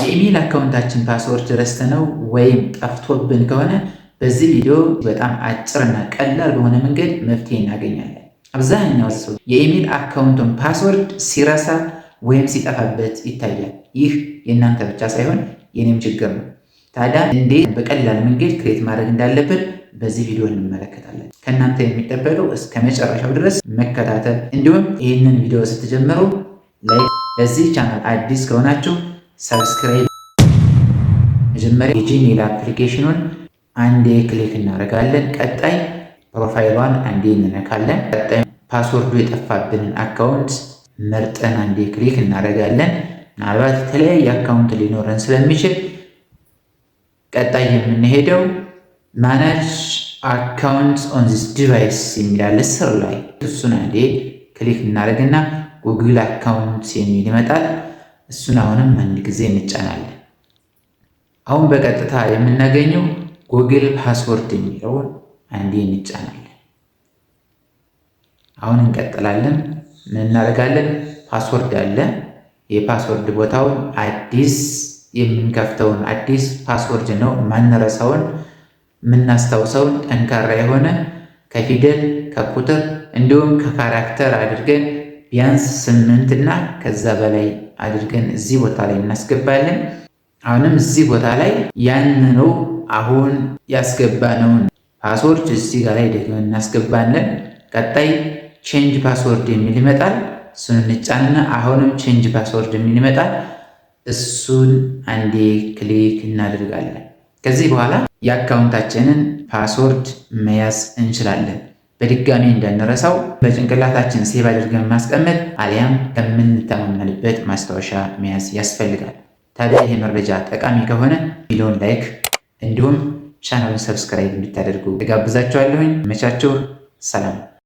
የኢሜል አካውንታችን ፓስወርድ ረስተነው ወይም ጠፍቶብን ከሆነ በዚህ ቪዲዮ በጣም አጭርና ቀላል በሆነ መንገድ መፍትሄ እናገኛለን። አብዛኛው ሰው የኢሜል አካውንቱን ፓስወርድ ሲረሳ ወይም ሲጠፋበት ይታያል። ይህ የእናንተ ብቻ ሳይሆን የኔም ችግር ነው። ታዲያ እንዴት በቀላል መንገድ ክሬት ማድረግ እንዳለብን በዚህ ቪዲዮ እንመለከታለን። ከእናንተ የሚጠበቀው እስከ መጨረሻው ድረስ መከታተል፣ እንዲሁም ይህንን ቪዲዮ ስትጀምሩ ላይክ፣ ለዚህ ቻናል አዲስ ከሆናችሁ ሰብስክራይብ። መጀመሪያ የጂሜል አፕሊኬሽኑን አንዴ ክሊክ እናደርጋለን። ቀጣይ ፕሮፋይሏን አንዴ እንነካለን። ቀጣይ ፓስወርዱ የጠፋብንን አካውንት መርጠን አንዴ ክሊክ እናደርጋለን። ምናልባት የተለያየ አካውንት ሊኖረን ስለሚችል ቀጣይ የምንሄደው ማናጅ አካውንት ኦን ዚስ ዲቫይስ የሚላል ስር ላይ እሱን አንዴ ክሊክ እናደርግና ጉግል አካውንት የሚል ይመጣል። እሱን አሁንም አንድ ጊዜ እንጫናለን። አሁን በቀጥታ የምናገኘው ጉግል ፓስወርድ የሚለውን አንዴ እንጫናለን። አሁን እንቀጥላለን። ምን እናደርጋለን? ፓስወርድ አለ። የፓስወርድ ቦታውን አዲስ የምንከፍተውን አዲስ ፓስወርድ ነው። ማንረሳውን የምናስታውሰውን ጠንካራ የሆነ ከፊደል ከቁጥር እንዲሁም ከካራክተር አድርገን ቢያንስ 8 እና ከዛ በላይ አድርገን እዚህ ቦታ ላይ እናስገባለን። አሁንም እዚህ ቦታ ላይ ያንኑ አሁን ያስገባነውን ፓስወርድ እዚህ ጋር ላይ ደግሞ እናስገባለን። ቀጣይ ቼንጅ ፓስወርድ የሚል ይመጣል። እሱን እንጫንና አሁንም ቼንጅ ፓስወርድ የሚል ይመጣል። እሱን አንዴ ክሊክ እናደርጋለን። ከዚህ በኋላ የአካውንታችንን ፓስወርድ መያዝ እንችላለን። በድጋሚ እንዳንረሳው በጭንቅላታችን ሴቭ አድርገን ማስቀመጥ አሊያም ከምንተማመንበት ማስታወሻ መያዝ ያስፈልጋል። ታዲያ ይሄ መረጃ ጠቃሚ ከሆነ ቪዲዮውን ላይክ እንዲሁም ቻናሉን ሰብስክራይብ እንድታደርጉ እጋብዛችኋለሁኝ። መቻችሁ። ሰላም